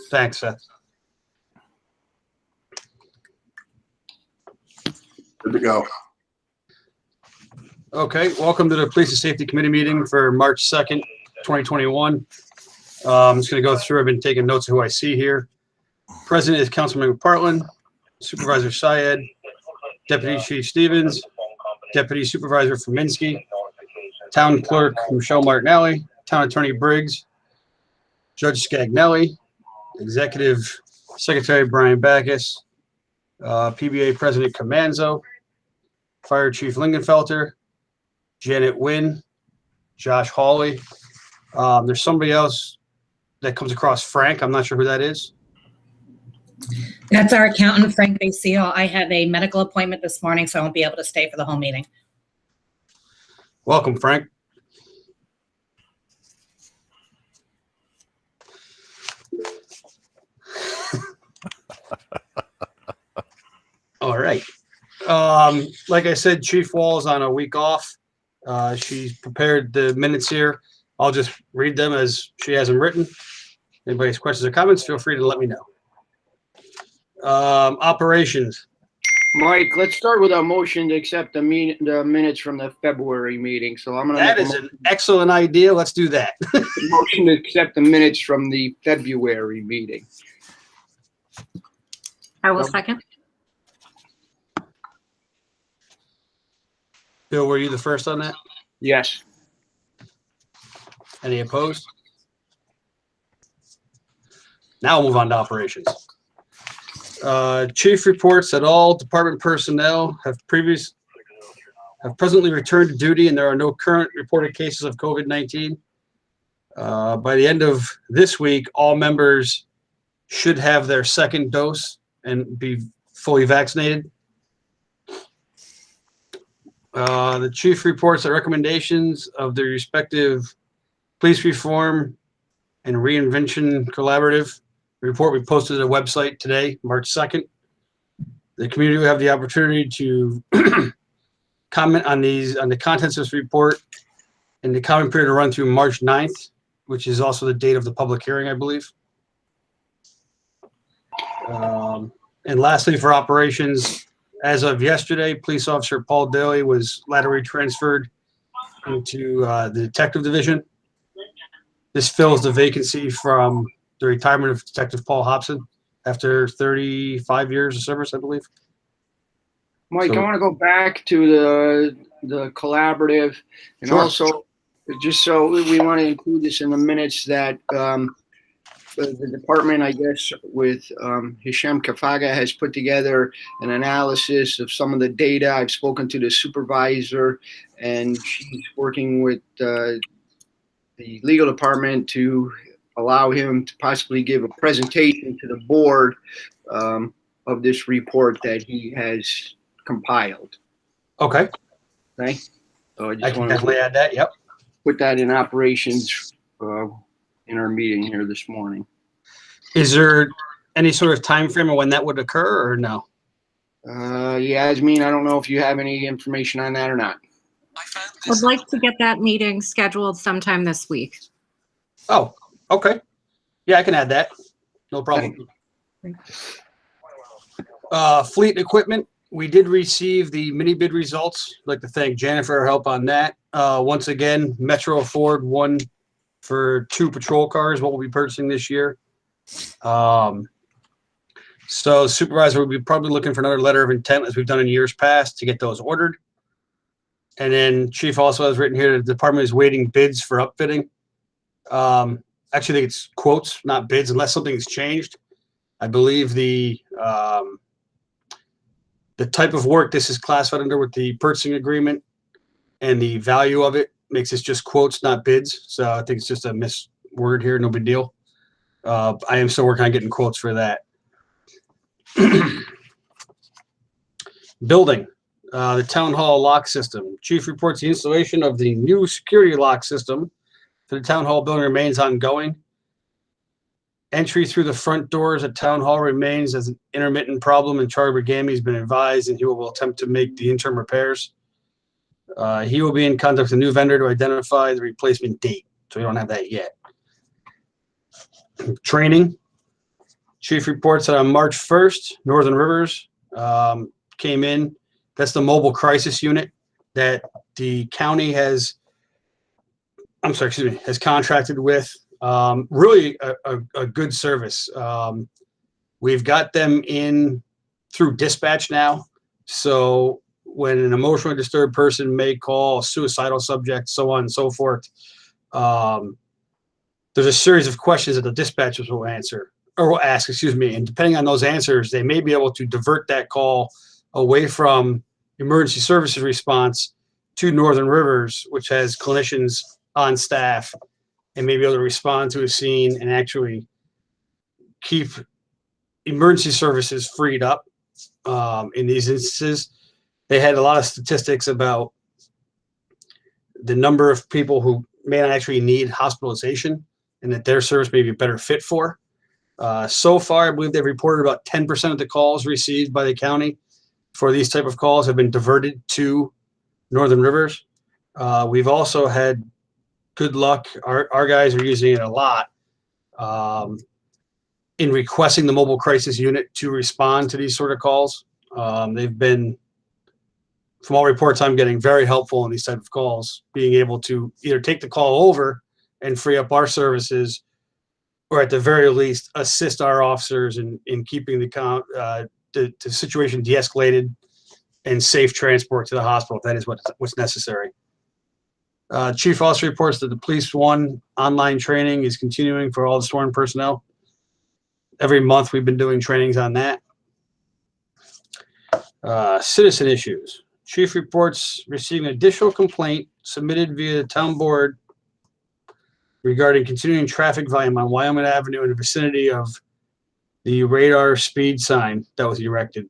Thanks, Seth. Good to go. Okay, welcome to the Police and Safety Committee meeting for March 2nd, 2021. I'm just going to go through. I've been taking notes of who I see here. President is Councilman McPartlin, Supervisor Syed, Deputy Chief Stevens, Deputy Supervisor Fominski, Town Clerk Michelle Martinelli, Town Attorney Briggs, Judge Scagnelli, Executive Secretary Brian Backus, PBA President Comanzo, Fire Chief Lingenfelter, Janet Wynn, Josh Hawley. There's somebody else that comes across Frank. I'm not sure who that is. That's our accountant, Frank Basile. I have a medical appointment this morning, so I won't be able to stay for the whole meeting. Welcome, Frank. All right. Like I said, Chief Wall's on a week off. She's prepared the minutes here. I'll just read them as she has them written. Anybody has questions or comments, feel free to let me know. Operations. Mike, let's start with a motion to accept the minutes from the February meeting. So I'm going to That is an excellent idea. Let's do that. motion to accept the minutes from the February meeting. I will second. Bill, were you the first on that? Yes. Any opposed? Now we'll move on to operations. Chief reports that all department personnel have presently returned to duty and there are no current reported cases of COVID-19. By the end of this week, all members should have their second dose and be fully vaccinated. The chief reports the recommendations of the respective police reform and reinvention collaborative report we posted to the website today, March 2nd. The community will have the opportunity to comment on the contents of this report, and the comment period will run through March 9th, which is also the date of the public hearing, I believe. And lastly, for operations, as of yesterday, police officer Paul Daly was laterally transferred into the detective division. This fills the vacancy from the retirement of Detective Paul Hobson after 35 years of service, I believe. Mike, I want to go back to the collaborative, and Sure. Also, just so we want to include this in the minutes that the department, I guess, with Hisham Kafaga has put together an analysis of some of the data. I've spoken to the supervisor, and she's working with the legal department to allow him to possibly give a presentation to the board of this report that he has compiled. Okay. Okay. So I can definitely add that. Yep. Put that in operations in our meeting here this morning. Is there any sort of time frame of when that would occur, or no? Yasmin, I don't know if you have any information on that or not. I'd like to get that meeting scheduled sometime this week. Oh, okay. Yeah, I can add that. No problem. Fleet equipment. We did receive the mini bid results. I'd like to thank Janet for her help on that. Once again, Metro Ford won for 2 patrol cars, what we'll be purchasing this year. So supervisor will be probably looking for another letter of intent, as we've done in years past, to get those ordered. And then chief also has written here, the department is waiting bids for upfitting. Actually, I think it's quotes, not bids, unless something has changed. I believe the type of work this is classified under with the purchasing agreement and the value of it makes this just quotes, not bids. So I think it's just a misword here, no big deal. I am still working on getting quotes for that. Building, the town hall lock system. Chief reports the installation of the new security lock system for the town hall building remains ongoing. Entry through the front doors at town hall remains as an intermittent problem, and Charlie Bergami has been advised and he will attempt to make the interim repairs. He will be in contact with a new vendor to identify the replacement date. So we don't have that yet. Training. Chief reports that on March 1st, Northern Rivers came in. That's the mobile crisis unit that the county has contracted with. Really a good service. We've got them in through dispatch now. So when an emotionally disturbed person may call, a suicidal subject, so on and so forth, there's a series of questions that the dispatchers will answer or will ask, and depending on those answers, they may be able to divert that call away from emergency services response to Northern Rivers, which has clinicians on staff and may be able to respond to a scene and actually keep emergency services freed up. In these instances, they had a lot of statistics about the number of people who may not actually need hospitalization and that their service may be better fit for. So far, I believe they've reported about 10% of the calls received by the county for these type of calls have been diverted to Northern Rivers. We've also had good luck. Our guys are using it a lot in requesting the mobile crisis unit to respond to these sort of calls. They've been, from all reports I'm getting, very helpful in these type of calls, being able to either take the call over and free up our services, or at the very least assist our officers in keeping the situation de-escalated and safe transport to the hospital if that is what's necessary. Chief also reports that the Police One online training is continuing for all the sworn personnel. Every month we've been doing trainings on that. Citizen issues. Chief reports receiving additional complaint submitted via the town board regarding continuing traffic volume on Wyoming Avenue in the vicinity of the radar speed sign that was erected.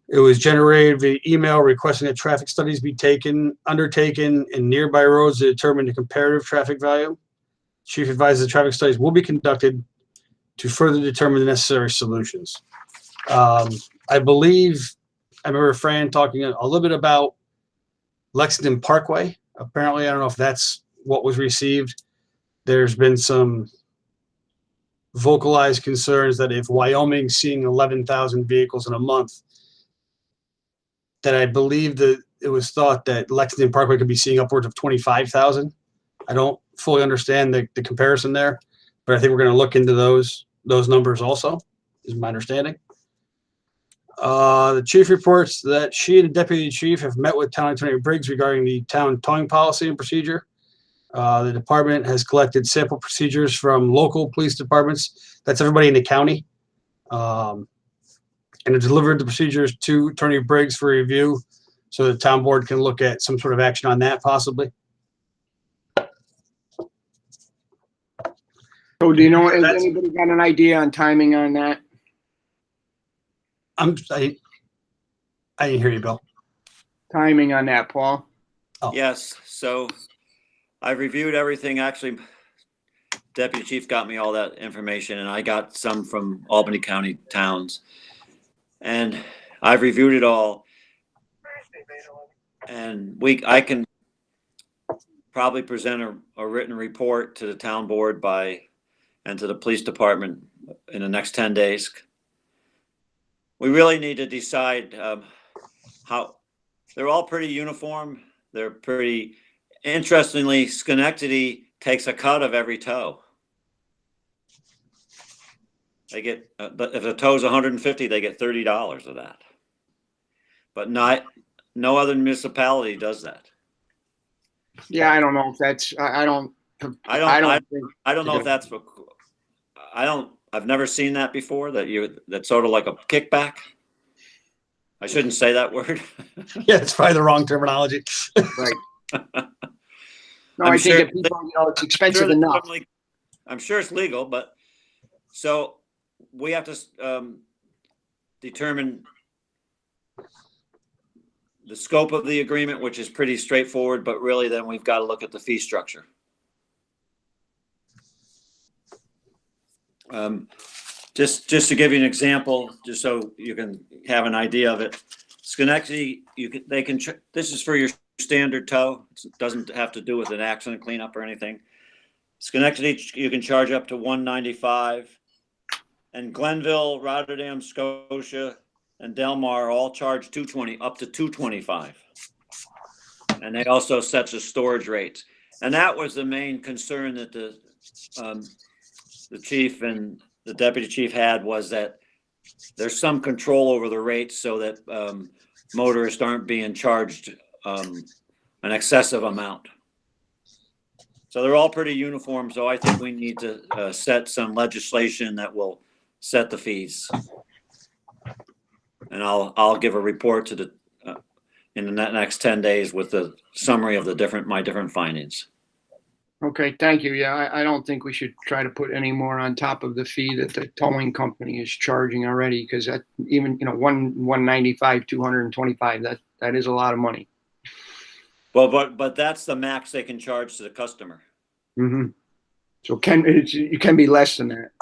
It was generated via email requesting that traffic studies be undertaken in nearby roads to determine the comparative traffic volume. Chief advises the traffic studies will be conducted to further determine the necessary solutions. I believe I remember Fran talking a little bit about Lexington Parkway. Apparently, I don't know if that's what was received. There's been some vocalized concerns that if Wyoming's seeing 11,000 vehicles in a month, that I believe that it was thought that Lexington Parkway could be seeing upwards of 25,000. I don't fully understand the comparison there, but I think we're going to look into those numbers also, is my understanding. The chief reports that she and the deputy chief have met with Town Attorney Briggs regarding the town towing policy and procedure. The department has collected sample procedures from local police departments. That's everybody in the county. And have delivered the procedures to Attorney Briggs for review so the town board can look at some sort of action on that possibly. So do you know, has anybody got an idea on timing on that? I didn't hear you, Bill. Timing on that, Paul? Oh. Yes, so I've reviewed everything. Actually, Deputy Chief got me all that information, and I got some from Albany County towns. And I've reviewed it all. And I can probably present a written report to the town board and to the police department in the next 10 days. We really need to decide how they're all pretty uniform. They're pretty, interestingly, Schenectady takes a cut of every tow. They get, but if a tow's 150, they get $30 of that. But no other municipality does that. Yeah, I don't know if that's, I don't know if that's, I've never seen that before, that's sort of like a kickback. I shouldn't say that word. Yeah, it's probably the wrong terminology. Right. No, I think that people, it's expensive enough. I'm sure it's legal, but so we have to determine the scope of the agreement, which is pretty straightforward, but really then we've got to look at the fee structure. Just to give you an example, just so you can have an idea of it. Schenectady, this is for your standard tow. It doesn't have to do with an accident cleanup or anything. Schenectady, you can charge up to $195 And Glenville, Rotterdam, Scotia, and Delmar all charge up to $2.25. And they also set the storage rates. And that was the main concern that the chief and the deputy chief had, was that there's some control over the rates so that motorists aren't being charged an excessive amount. So they're all pretty uniform. So I think we need to set some legislation that will set the fees. And I'll give a report to the in the next 10 days with the summary of my different findings. Okay, thank you. Yeah, I don't think we should try to put any more on top of the fee that the towing company is charging already, because that even, 195, 225, that is a lot of money. Well, but that's the max they can charge to the customer. Mm-hmm. So it can be less than that.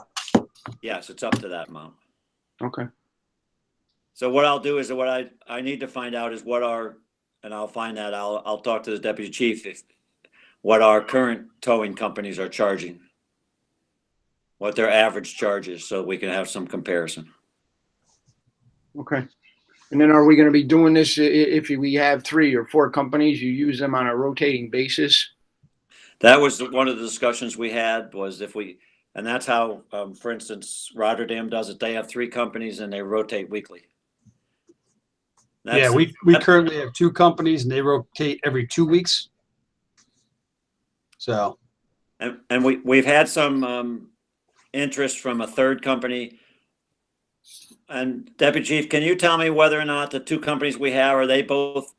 Yes, it's up to that amount. Okay. So what I'll do is what I need to find out is and I'll find that I'll talk to the deputy chief what our current towing companies are charging, what their average charge is, so we can have some comparison. Okay. And then are we going to be doing this if we have 3 or 4 companies, you use them on a rotating basis? That was one of the discussions we had, was and that's how, for instance, Rotterdam does it. They have 3 companies and they rotate weekly. Yeah, we currently have 2 companies and they rotate every 2 weeks. So. And we've had some interest from a third company. And Deputy Chief, can you tell me whether or not the 2 companies we have, are they both?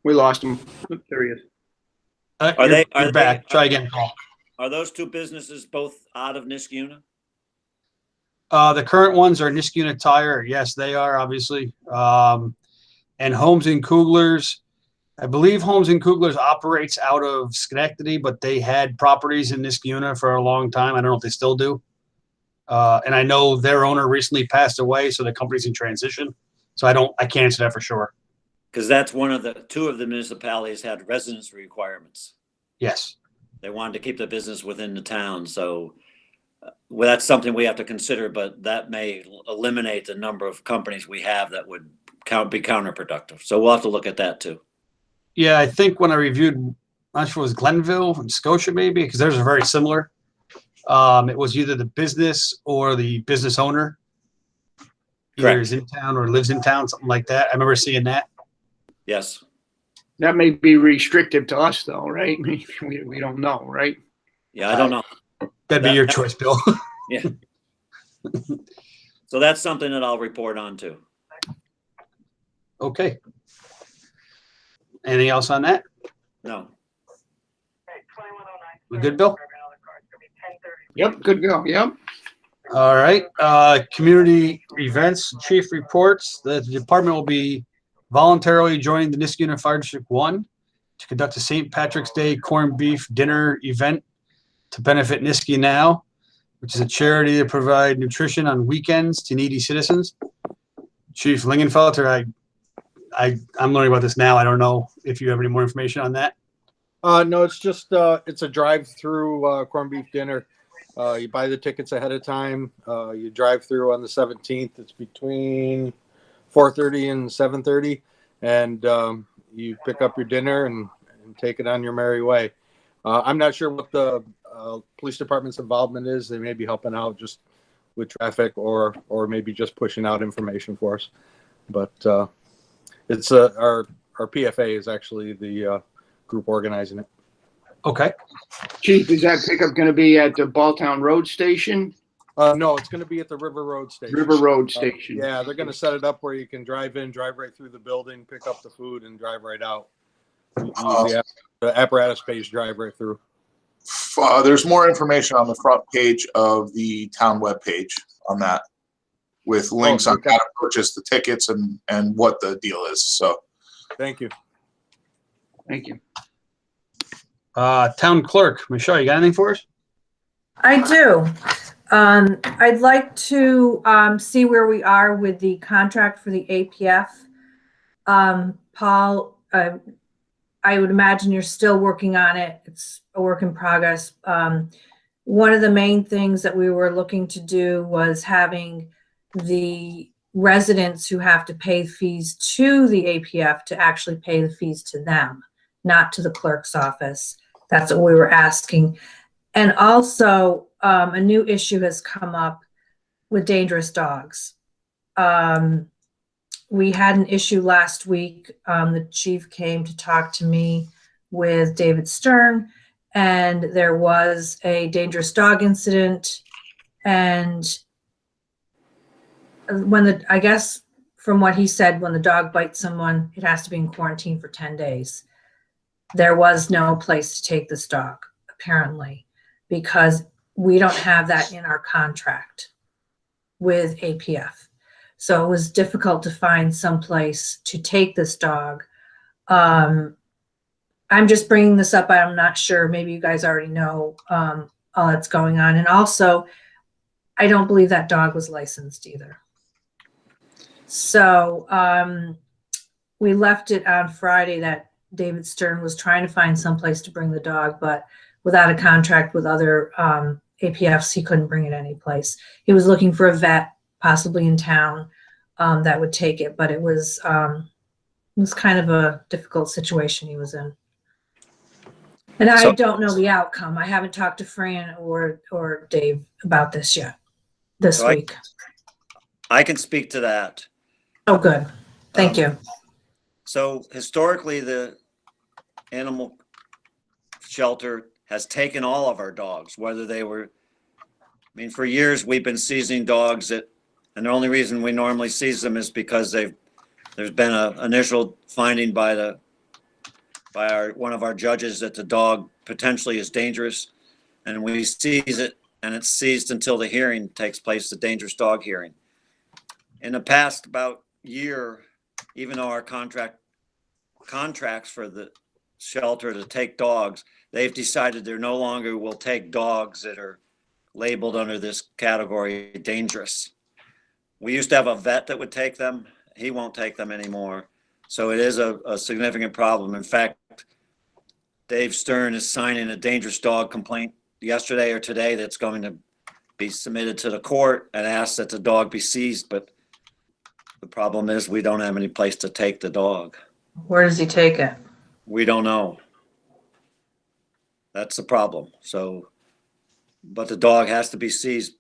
We lost him. There he is. You're back. Try again, Paul. Are those 2 businesses both out of Niskuna? The current ones are Niskuna Tire. Yes, they are, obviously. And Holmes and Kugler's. I believe Holmes and Kugler's operates out of Schenectady, but they had properties in Niskuna for a long time. I don't know if they still do. And I know their owner recently passed away, so the company's in transition. So I can't answer that for sure. Because that's 2 of the municipalities had residency requirements. Yes. They wanted to keep the business within the town. So that's something we have to consider, but that may eliminate the number of companies we have that would be counterproductive. So we'll have to look at that too. Yeah, I think when I reviewed, I'm not sure it was Glenville and Scotia maybe, because theirs are very similar. It was either the business or the business owner. Either is in town or lives in town, something like that. I remember seeing that. Yes. That may be restrictive to us though, right? We don't know, right? Yeah, I don't know. That'd be your choice, Bill. Yeah. So that's something that I'll report on too. Okay. Anything else on that? No. We good, Bill? Yep, good go. Yep. All right. Community events, chief reports. The department will be voluntarily joining the Niskuna Fire District 1 to conduct a St. Patrick's Day corned beef dinner event to benefit Niski Now, which is a charity to provide nutrition on weekends to needy citizens. Chief Lingenfelter, I'm learning about this now. I don't know if you have any more information on that. No, it's just it's a drive-through corned beef dinner. You buy the tickets ahead of time. You drive through on the 17th. It's between 4:30 and 7:30, and you pick up your dinner and take it on your merry way. I'm not sure what the police department's involvement is. They may be helping out just with traffic, or maybe just pushing out information for us. But it's our PFA is actually the group organizing it. Okay. Chief, is that pickup going to be at the Balltown Road Station? No, it's going to be at the River Road Station. River Road Station. Yeah, they're going to set it up where you can drive in, drive right through the building, pick up the food, and drive right out. The apparatus page drive right through. There's more information on the front page of the town webpage on that, with links on how to purchase the tickets and what the deal is. So, thank you. Thank you. Town clerk, Michelle, you got anything for us? I do. I'd like to see where we are with the contract for the APF. Paul, I would imagine you're still working on it. It's a work in progress. one of the main things that we were looking to do was having the residents who have to pay fees to the APF to actually pay the fees to them, not to the clerk's office. That's what we were asking. And also, a new issue has come up with dangerous dogs. We had an issue last week. The chief came to talk to me with David Stern, and there was a dangerous dog incident. And I guess from what he said, when the dog bites someone, it has to be in quarantine for 10 days. There was no place to take this dog, apparently, because we don't have that in our contract with APF. So it was difficult to find some place to take this dog. I'm just bringing this up. I'm not sure. Maybe you guys already know all that's going on. And also, I don't believe that dog was licensed either. So we left it on Friday that David Stern was trying to find some place to bring the dog, but without a contract with other APFs, he couldn't bring it any place. He was looking for a vet, possibly in town, that would take it, but it was kind of a difficult situation he was in. And I don't know the outcome. I haven't talked to Fran or Dave about this yet, this week. I can speak to that. Oh, good. Thank you. So historically, the animal shelter has taken all of our dogs, whether they were, for years we've been seizing dogs and the only reason we normally seize them is because there's been an initial finding by one of our judges that the dog potentially is dangerous, and we seize it, and it's seized until the hearing takes place, the dangerous dog hearing. In the past about year, even though our contracts for the shelter to take dogs, they've decided they no longer will take dogs that are labeled under this category dangerous. We used to have a vet that would take them. He won't take them anymore. So it is a significant problem. In fact, Dave Stern is signing a dangerous dog complaint yesterday or today that's going to be submitted to the court and ask that the dog be seized. But the problem is we don't have any place to take the dog. Where does he take it? We don't know. That's the problem. So, but the dog has to be seized.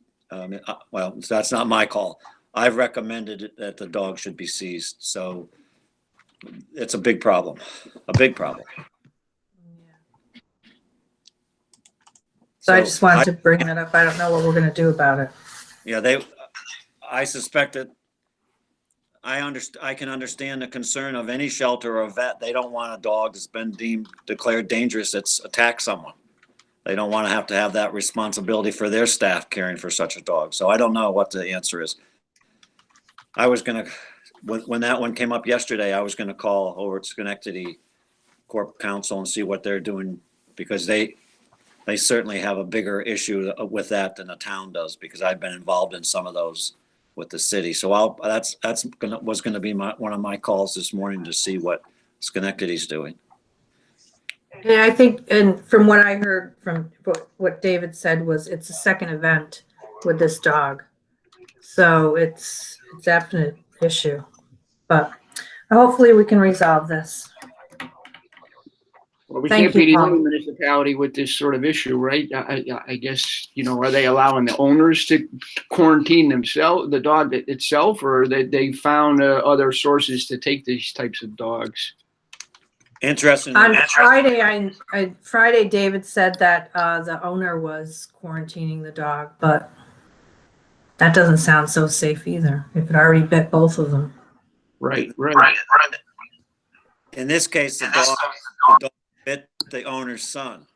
Well, that's not my call. I've recommended that the dog should be seized. So it's a big problem, So I just wanted to bring that up. I don't know what we're going to do about it. Yeah, I suspect that I can understand the concern of any shelter or vet. They don't want a dog that's been declared dangerous that's attacked someone. They don't want to have that responsibility for their staff caring for such a dog. So I don't know what the answer is. I was going to, when that one came up yesterday, I was going to call over at Schenectady Corp Council and see what they're doing, because they certainly have a bigger issue with that than the town does, because I've been involved in some of those with the city. So was going to be one of my calls this morning to see what Schenectady's doing. Yeah, I think, and from what I heard from what David said, was it's a second event with this dog. So it's a definite issue, but hopefully we can resolve this. Well, we Thank can't be you, the Paul. only municipality with this sort of issue, right? I guess, are they allowing the owners to quarantine themselves, the dog itself, or they found other sources to take these types of dogs? Interesting. On Friday, Friday, David said that the owner was quarantining the dog, but that doesn't sound so safe either, if it already bit both of them. Right. In this case, the dog bit the owner's son.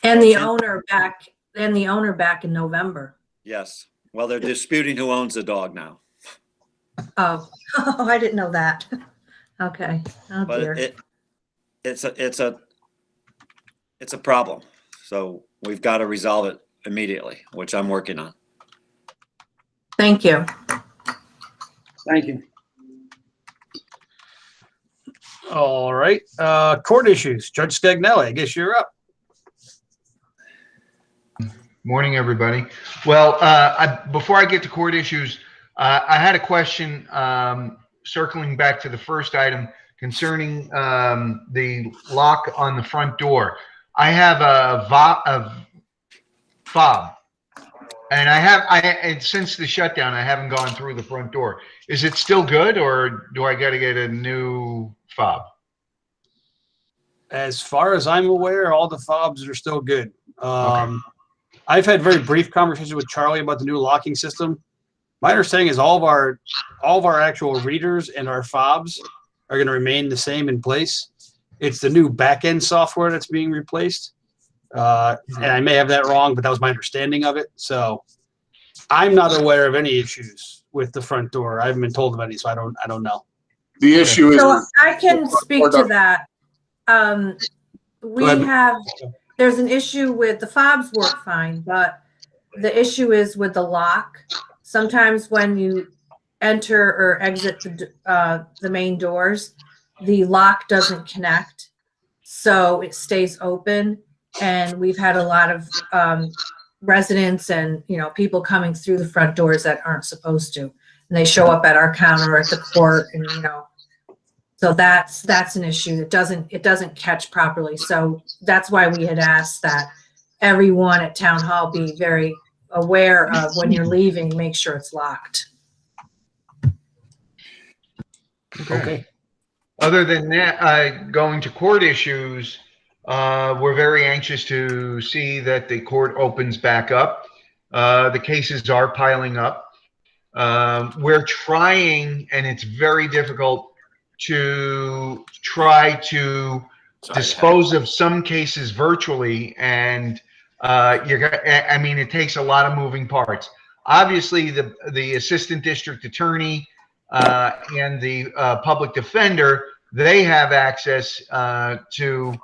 And the owner back in November. Yes. Well, they're disputing who owns the dog now. Oh, I didn't know that. Okay. Oh, But dear. it's a problem. So we've got to resolve it immediately, which I'm working on. Thank you. Thank you. All right. Court issues. Judge Scagnelli, I guess you're up. Morning, everybody. Well, before I get to court issues, I had a question circling back to the first item concerning the lock on the front door. I have a fob, and and since the shutdown, I haven't gone through the front door. Is it still good, or do I got to get a new fob? As far as I'm aware, all the fobs are still good. Okay. I've had very brief conversations with Charlie about the new locking system. My understanding is all of our actual readers and our fobs are going to remain the same in place. It's the new back-end software that's being replaced. And I may have that wrong, but that was my understanding of it. So I'm not aware of any issues with the front door. I haven't been told of any, so I don't know. The issue is. So I can speak to that. ahead. There's an issue with the fobs work fine, but the issue is with the lock. Sometimes when you enter or exit the main doors, the lock doesn't connect, so it stays open. And we've had a lot of residents and people coming through the front doors that aren't supposed to, and they show up at our counter at the court, and so that's an issue. It doesn't catch properly. So that's why we had asked that everyone at town hall be very aware of when you're leaving, make sure it's locked. Okay. Other than that, going to court issues, we're very anxious to see that the court opens back up. The cases are piling up. We're trying, and it's very difficult, to try to dispose of some cases virtually, and it takes a lot of moving parts. Obviously, the assistant district attorney and the public defender, they have access to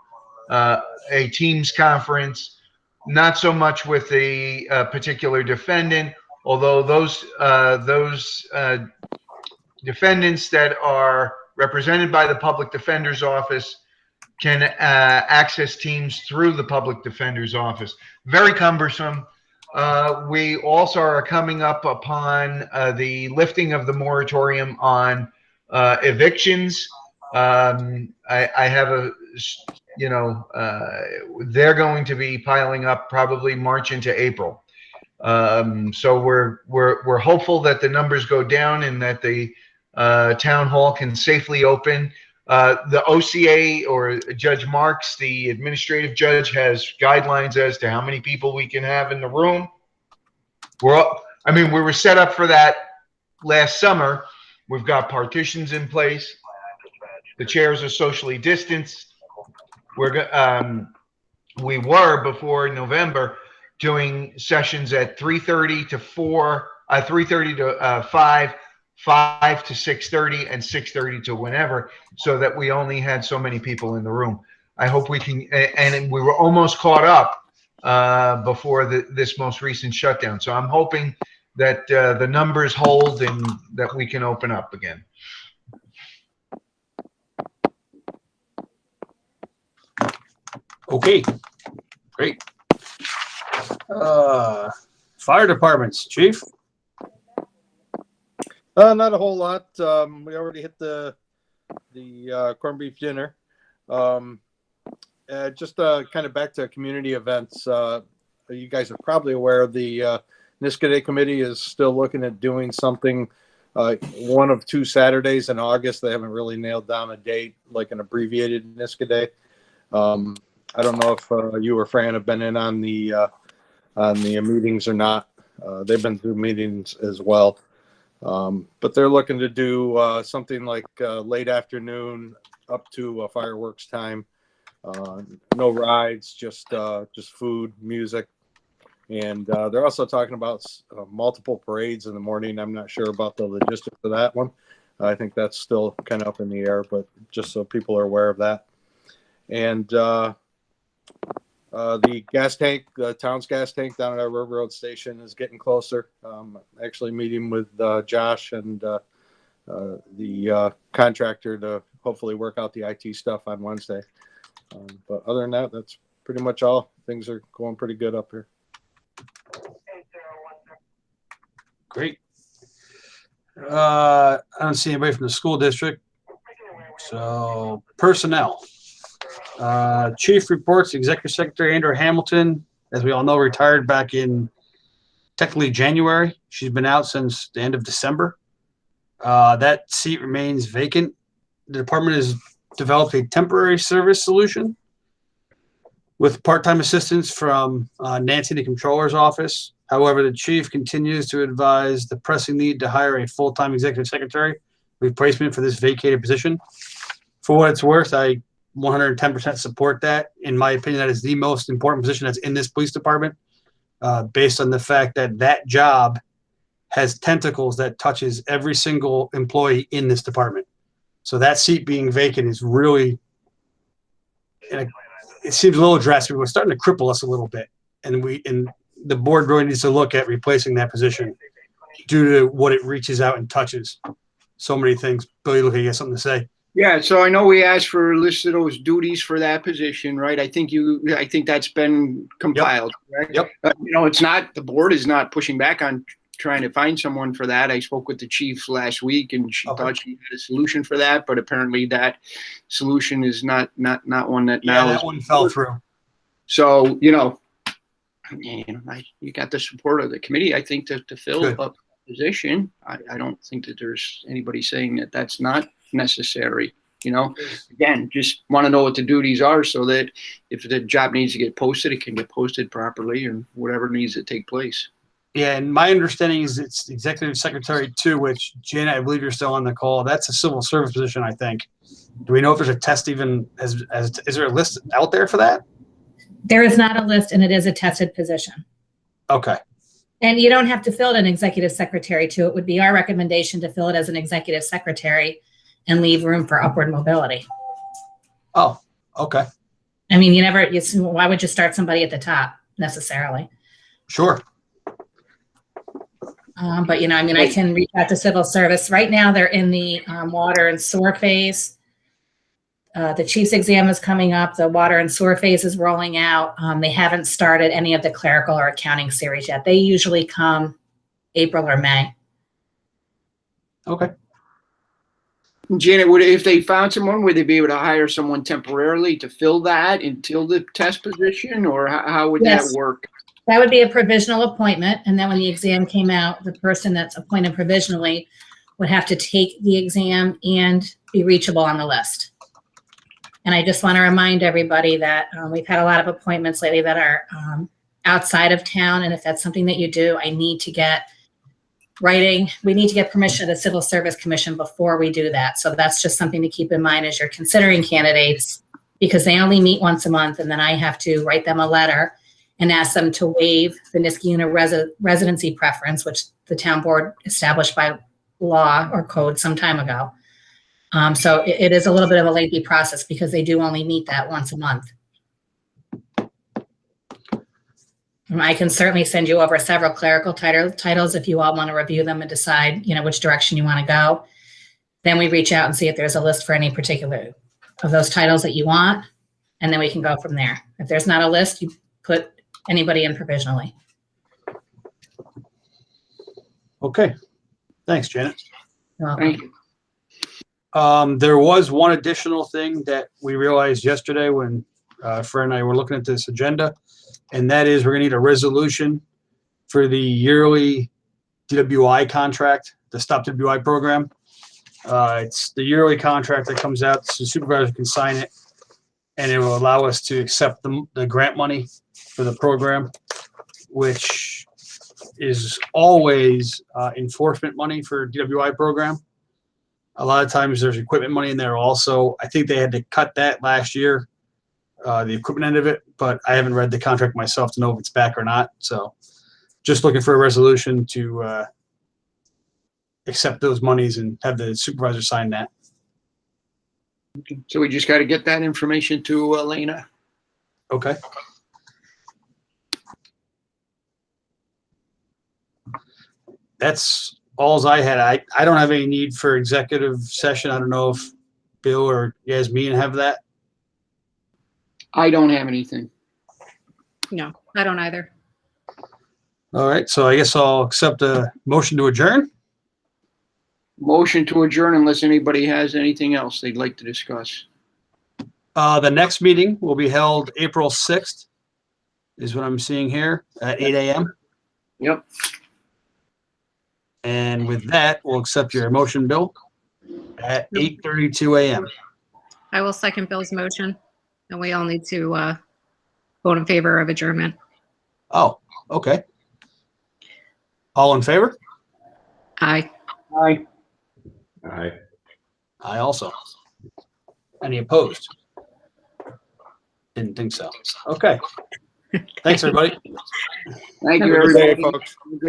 a Teams conference. Not so much with the particular defendant, although those defendants that are represented by the public defender's office can access Teams through the public defender's office. Very cumbersome. We also are coming up upon the lifting of the moratorium on evictions. I have they're going to be piling up probably March into April. So we're hopeful that the numbers go down and that the town hall can safely open. The OCA, or Judge Marks, the administrative judge, has guidelines as to how many people we can have in the room. We were set up for that last summer. We've got partitions in place. The chairs are socially distanced. We were before November doing sessions at 3:30 to 4, 3:30 to 5, 5 to 6:30, and 6:30 to whenever, so that we only had so many people in the room. I hope we can, and we were almost caught up before this most recent shutdown. So I'm hoping that the numbers hold and that we can open up again. Okay, great. Fire departments, chief. Not a whole lot. We already hit the corned beef dinner. Just kind of back to community events. You guys are probably aware of the Niskaday committee is still looking at doing something one of 2 Saturdays in August. They haven't really nailed down a date, like an abbreviated Niskaday. I don't know if you or Fran have been in on the meetings or not. They've been through meetings as well. But they're looking to do something like late afternoon up to fireworks time. No rides, just food, music. And they're also talking about multiple parades in the morning. I'm not sure about the logistics of that one. I think that's still kind of up in the air, but just so people are aware of that. And the gas tank, the town's gas tank down at our River Road station is getting closer. Actually meeting with Josh and the contractor to hopefully work out the IT stuff on Wednesday. But other than that, that's pretty much all. Things are going pretty good up here. Great. I don't see anybody from the school district. So personnel. Chief reports, Executive Secretary Andrew Hamilton, as we all know, retired back in technically January. She's been out since the end of December. That seat remains vacant. The department has developed a temporary service solution with part-time assistance from Nancy, the controller's office. However, the chief continues to advise the pressing need to hire a full-time executive secretary replacement for this vacated position. For what it's worth, I 110% support that. In my opinion, that is the most important position that's in this police department, based on the fact that that job has tentacles that touches every single employee in this department. So that seat being vacant is really, it seems a little drastic. We're starting to cripple us a little bit. And the board really needs to look at replacing that position due to what it reaches out and touches. So many things. Billy, look, you got something to say? Yeah, so I know we asked for a list of those duties for that position, right? I think that's been compiled, correct? Yep. It's not, the board is not pushing back on trying to find someone for that. I spoke with the chief last week and she thought she had a solution for that, but apparently that solution is not one that now that one fell through. So, you got the support of the committee, I think, to fill a position. I don't think that there's anybody saying that that's not necessary. Again, just want to know what the duties are so that if the job needs to get posted, it can get posted properly and whatever needs to take place. Yeah, and my understanding is it's executive secretary too, which Janet, I believe you're still on the call. That's a civil service position, I think. Do we know if there's a test even is there a list out there for that? There is not a list, and it is a tested position. Okay. And you don't have to fill it an executive secretary too. It would be our recommendation to fill it as an executive secretary and leave room for upward mobility. Oh, okay. I mean, why would you start somebody at the top necessarily? Sure. But, I can reach out to civil service. Right now, they're in the water and sewer phase. The chief's exam is coming up. The water and sewer phase is rolling out. They haven't started any of the clerical or accounting series yet. They usually come April or May. Okay. Janet, if they found someone, would they be able to hire someone temporarily to fill that until the test position, or how would that work? That would be a provisional appointment. And then when the exam came out, the person that's appointed provisionally would have to take the exam and be reachable on the list. And I just want to remind everybody that we've had a lot of appointments lately that are outside of town. And if that's something that you do, I need to get writing. We need to get permission of the Civil Service Commission before we do that. So that's just something to keep in mind as you're considering candidates, because they only meet once a month. And then I have to write them a letter and ask them to waive the Niskayuna residency preference, which the town board established by law or code some time ago. So it is a little bit of a lengthy process because they do only meet that once a month. I can certainly send you over several clerical titles if you all want to review them and decide, which direction you want to go. Then we reach out and see if there's a list for any particular of those titles that you want, and then we can go from there. If there's not a list, you put anybody in provisionally. Okay. Thanks, Janet. You're welcome. Thank you. There was one additional thing that we realized yesterday when Fred and I were looking at this agenda, and that is we're going to need a resolution for the yearly DWI contract, the Stop WI program. It's the yearly contract that comes out, so the supervisor can sign it, and it will allow us to accept the grant money for the program, which is always enforcement money for DWI program. A lot of times there's equipment money in there also. I think they had to cut that last year, the equipment end of it, but I haven't read the contract myself to know if it's back or not. So just looking for a resolution to accept those monies and have the supervisor sign that. Okay. So we just got to get that information to Elena. Okay. That's all I had. I don't have any need for executive session. I don't know if Bill or Yasmin have that. I don't have anything. No, I don't either. All right, so I guess I'll accept a motion to adjourn. Motion to adjourn unless anybody has anything else they'd like to discuss. The next meeting will be held April 6th, is what I'm seeing here, at 8 a.m. Yep. And with that, we'll accept your motion, Bill, at 8:32 a.m. I will second Bill's motion, and we all need to vote in favor of adjournment. Oh, okay. All in favor? Aye. Aye. Aye. I also. Any opposed? Didn't think so. Okay. Thanks, everybody. Thank Have you, a Good day, everybody. folks. Have a good